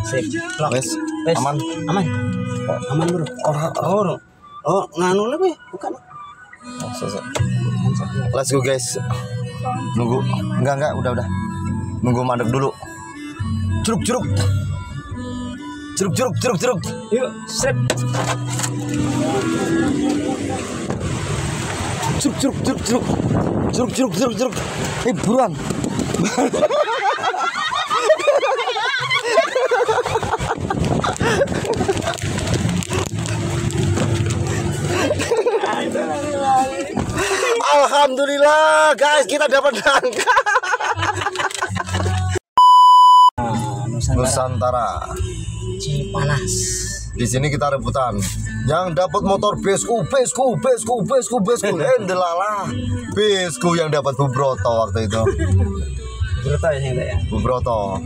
Sip. Wes, aman. Aman. Aman, Bro. Oh, nganu lebih bukan. Let's go guys. Nunggu. Enggak, udah. Nunggu mandek dulu. Jeruk. Yuk, sip. Jeruk. Buruan. Alhamdulillah guys, kita dapat nangka. Nusantara. Cipanas. Di sini kita rebutan. Yang dapat motor besku. Endelalah. Besku yang dapat Bu Broto waktu itu. Broto ya. Bu Broto.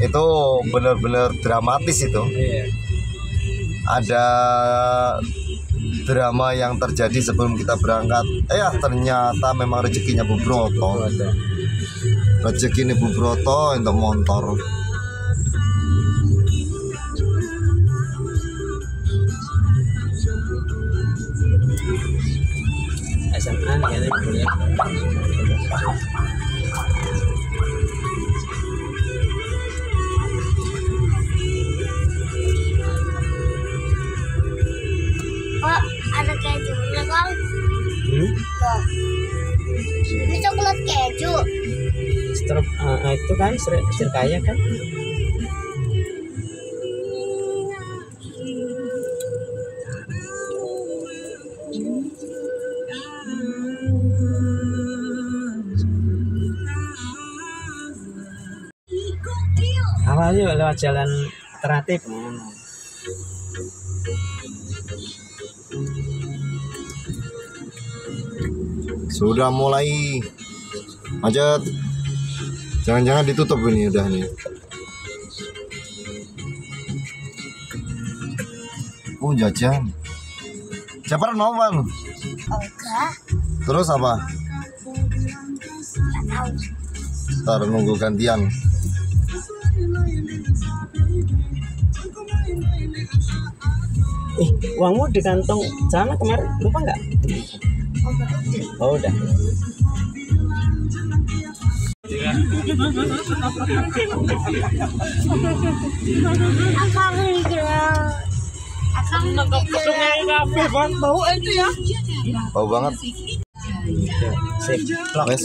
Itu benar-benar dramatis itu. Iya. Ada drama yang terjadi sebelum kita berangkat. Ternyata memang rezekinya Bu Broto. Rezeki ini Bu Broto untuk motor. SMA kayaknya kuliah. Oh, ada kejunya kan? Loh. Ini coklat keju. Strop itu kan serkaya kan? Awalnya lewat jalan alternatif. Sudah mulai macet. Jangan-jangan ditutup ini udah nih. Jajan. Siapa mau bang? Enggak. Terus apa? Enggak tahu. Ntar nunggu gantian. Uangmu di kantong sana kemarin lupa nggak? Oh udah. Bau itu ya. Bau banget. Sip. Wes,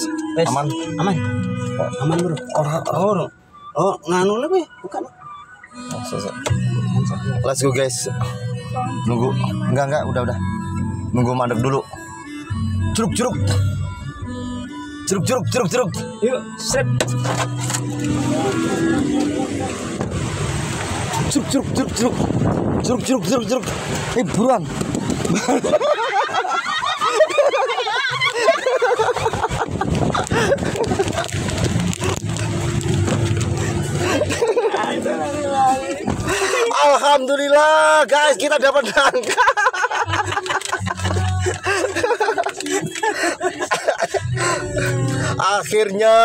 aman. Aman, Bro. Oh, nganu lebih bukan. Let's go guys. Nunggu. Enggak, udah. Nunggu mandek dulu. Jeruk. Yuk, sip. Jeruk. Buruan. Alhamdulillah guys, kita dapat nangka. Akhirnya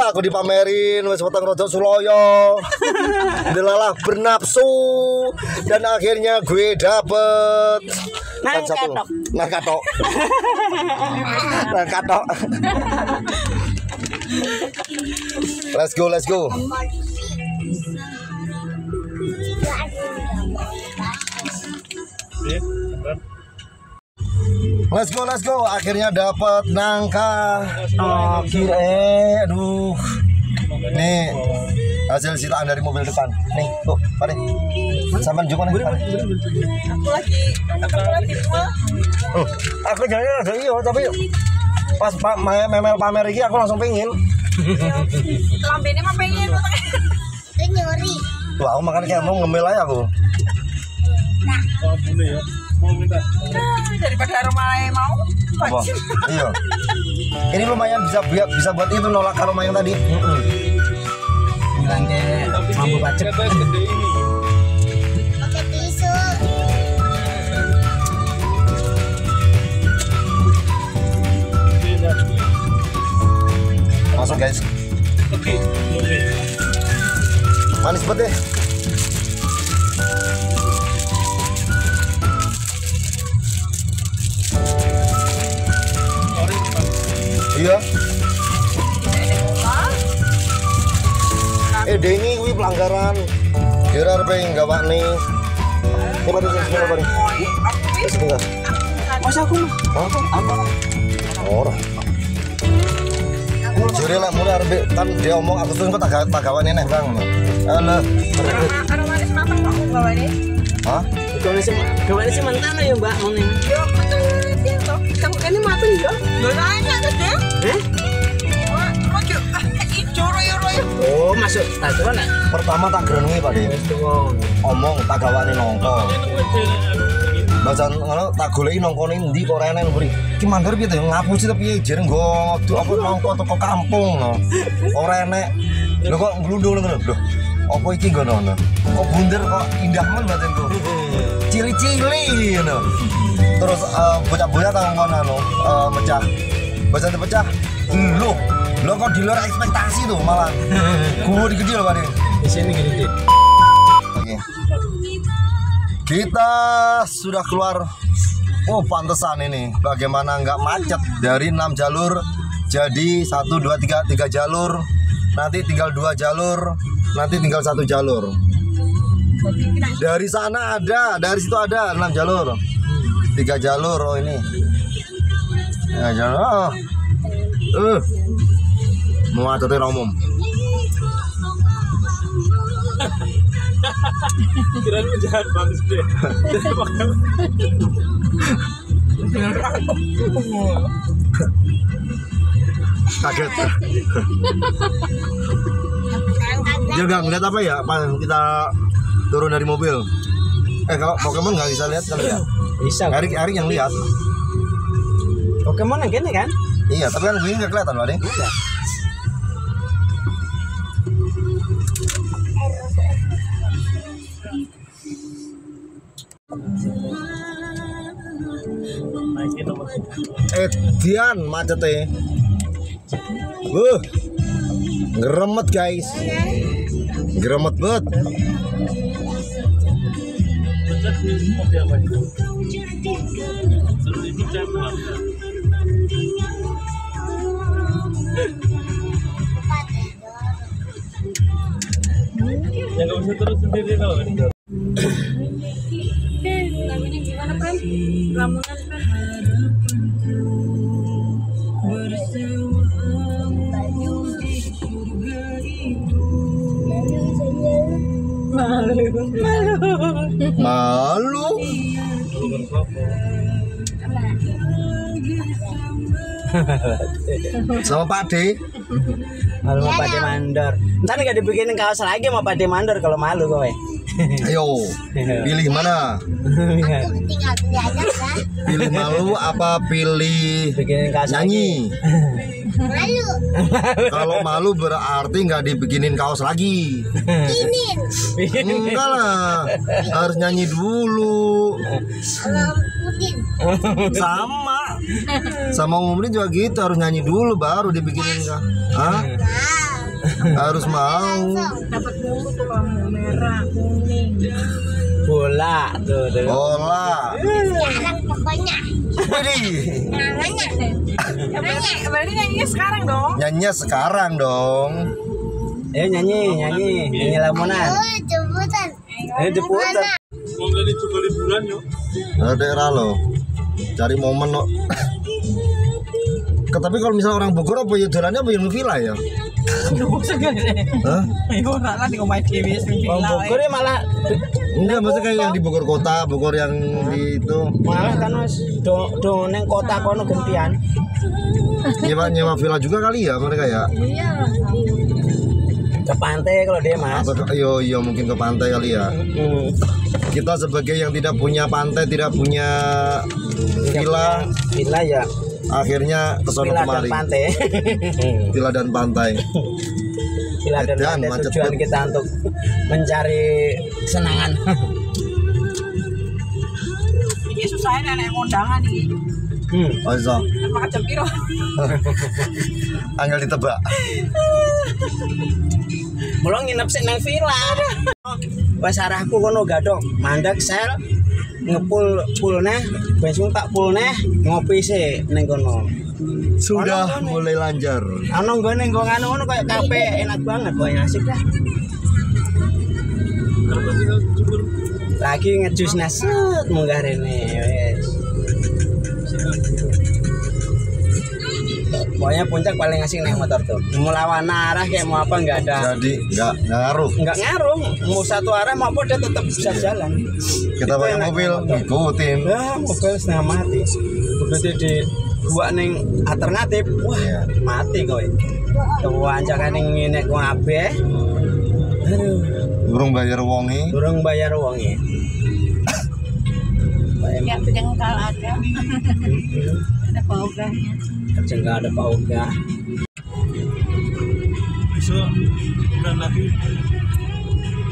aku dipamerin wes potong rojo Suloyo. Delalah bernafsu dan akhirnya gue dapet nangka tok. Let's go. Let's go. Akhirnya dapat nangka. Aduh. Nih hasil sitaan dari mobil depan. Nih, tuh, Pak. Sampean juga nih. Aku jangan ada iyo, tapi pas memel pamer iki aku langsung pengen. Lambene mah pengen. Itu nyuri. Wah, aku makan kayak mau ngemil aja aku. Ya. Mau minta. Daripada aromanya mau. Apa? Iya. Ini lumayan bisa buat itu nolak aroma yang tadi. Bilang kayak mampu pacek. Gede ini. Pakai tisu. Masuk guys. Oke. Manis banget deh. Iya. Dengi kuwi pelanggaran. Kira arep enggak nih. Ini baru sebentar Pak. Sebentar. Masa aku mah? Apa? Ora. Jure lah mulai arep kan dia omong aku tuh tak gawane neh Bang. Halo. Karo manis mateng kok gawane. Hah? Gawane sih mantan ya Mbak mau nih. Yo mateng dia toh. Kamu kene mateng yo. Lho nanya terus deh. Ojo ijo royo-royo. Oh, masuk tatuan nak. Pertama tak grenengi Pak De. Omong tak gawane nongko. Bacan ngono tak goleki nongkone endi kok renen mburi. Ki mandor piye to ngapusi tapi jere nggo aku nongko teko kampung no. Ora enek. Lho kok glundung ngono lho. Apa iki ngono? Kok bunder kok indah men batinku. Cili-cili ngono. Terus bocah-bocah tang kono mecah. Bacan pecah. Lo kok di luar ekspektasi tuh malah. Gede gede loh Pak De. Di sini gede. Oke. Kita sudah keluar. Oh pantesan ini. Bagaimana nggak macet dari 6 jalur jadi 1, 2, 3 jalur. Nanti tinggal 2 jalur. Nanti tinggal 1 jalur. Dari sana ada, dari situ ada 6 jalur. 3 jalur oh ini. Ya jalur. Mau aturin umum. Kirain jahat banget deh. Kaget. Dia nggak ngeliat apa ya? Pas kita turun dari mobil. Kalau Pokemon nggak bisa lihat kali ya? Bisa. Erik yang lihat. Pokemon yang gini kan? Iya, tapi kan gue nggak kelihatan Pak De. Iya. Dian macetnya. Geremet guys. Geremet banget. Ya nggak usah terus sendiri loh. Lagunya gimana Pran? Lamunan Pran. Malu. Sama Pak De. Malu sama Pak De mandor. Ntar nggak dibikinin kaos lagi sama Pak De mandor kalau malu kowe. Ayo, pilih mana? Aku tinggal pilih aja kan. Pilih malu apa pilih Bikinin kaos nyanyi? Malu. Kalau malu berarti nggak dibikinin kaos lagi. Inin. Enggak lah, harus nyanyi dulu. Kalau Udin. Sama Umrin juga gitu, harus nyanyi dulu baru dibikinin kan? Hah? Harus mau. Dapat bumbu tuh kamu merah, kuning. bola tuh. Bola. Sekarang pokoknya. Widih. Namanya. Berarti nyanyinya sekarang dong. Nyanyinya sekarang dong. Nyanyi lamunan. Oh, jemputan. Jemputan. Mau beli coba liburan yuk. Daerah lo. Cari momen lo. Tapi kalau misalnya orang Bogor apa ya jalannya apa yang villa ya? Hah? Orang Bogor ya malah Enggak, maksudnya kayak yang di Bogor kota, Bogor yang di itu. malah kan mas do neng kota kono gentian. Nyewa villa juga kali ya mereka ya. Iya. Ke pantai kalau dia mas. Iya mungkin ke pantai kali ya. Kita sebagai yang tidak punya pantai, tidak punya villa ya. Akhirnya kesono Villa dan kemari. pantai. Villa dan pantai. Villa dan Dan pantai macet tujuan banget. kita untuk mencari kesenangan. Ini susahnya nenek kondangan nih. Oh iso. Makan jam piro? Angel ditebak. Mula nginep sik nang villa. Wes arahku kono gadok, mandek sel ngepul pulne, bensin tak pulne, ngopi sik ning kono. Sudah mulai lancar. Ana nggone nggo ngono koyo kafe enak banget, koyo asik dah. Lagi ngejus naset munggah rene wes. Pokoknya puncak paling asik naik motor tuh. Mau lawan arah kayak mau apa nggak ada. Jadi nggak ngaruh. Nggak ngaruh. Mau satu arah mau apa dia tetap bisa jalan. Kita pakai mobil ngikutin. Ya mobil setengah mati. Begitu di gua neng alternatif, wah mati kowe. Tuh ancakan ini ku abe. Aduh. Burung bayar wongi. Durung bayar wonge. Ya jengkal ada. Ada paugahnya. Enggak ada paugah. Besok bulan lagi.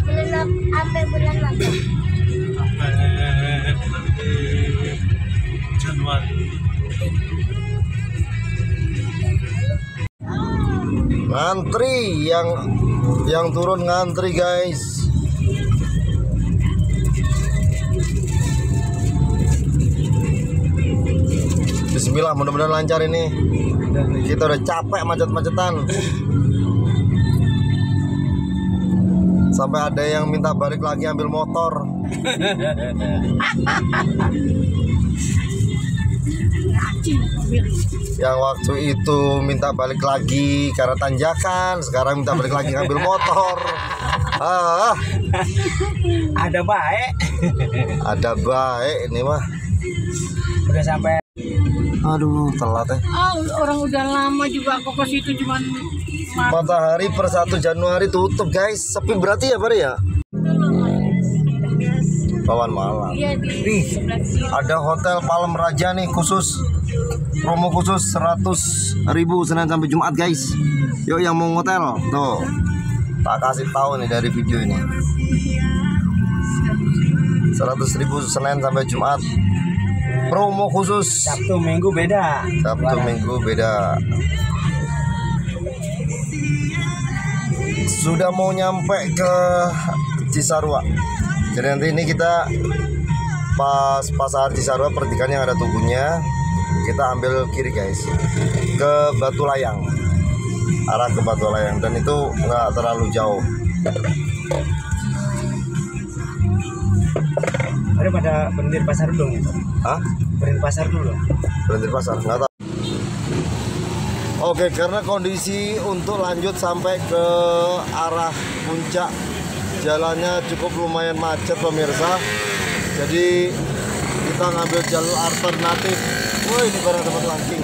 Bulan apa bulan lagi? Januari. Ngantri yang turun ngantri guys. Bismillah, mudah-mudahan lancar ini. Kita udah capek macet-macetan. Sampai ada yang minta balik lagi ambil motor. Yang waktu itu minta balik lagi karena tanjakan, sekarang minta balik lagi ngambil motor. Ada baik. Ada baik ini mah. Udah sampai. Aduh, telat ya. Orang udah lama juga kok ke situ cuman Matahari per 1 Januari tutup guys. Sepi berarti ya Pak ya? Kawan malam. Iya di Nih, ada hotel Palem Raja nih khusus promo khusus 100.000 Senin sampai Jumat guys. Yuk yang mau hotel tuh. Tak kasih tahu nih dari video ini. 100.000 Senin sampai Jumat. Promo khusus. Sabtu Minggu beda. Sabtu Minggu beda. Sudah mau nyampe ke Cisarua. Jadi nanti ini kita pas pasar Cisarua, pertigaan yang ada tubuhnya, kita ambil kiri guys ke Batu Layang, arah ke Batu Layang, dan itu nggak terlalu jauh. Ada pada berhenti di pasar dulu. Hah? Berhenti pasar dulu. Berhenti di pasar? Nggak tahu. Oke, karena kondisi untuk lanjut sampai ke arah puncak jalannya cukup lumayan macet pemirsa. Jadi kita ngambil jalur alternatif. Woi, ini barang tempat langsing.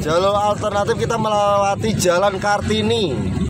Jalur alternatif kita melewati Jalan Kartini.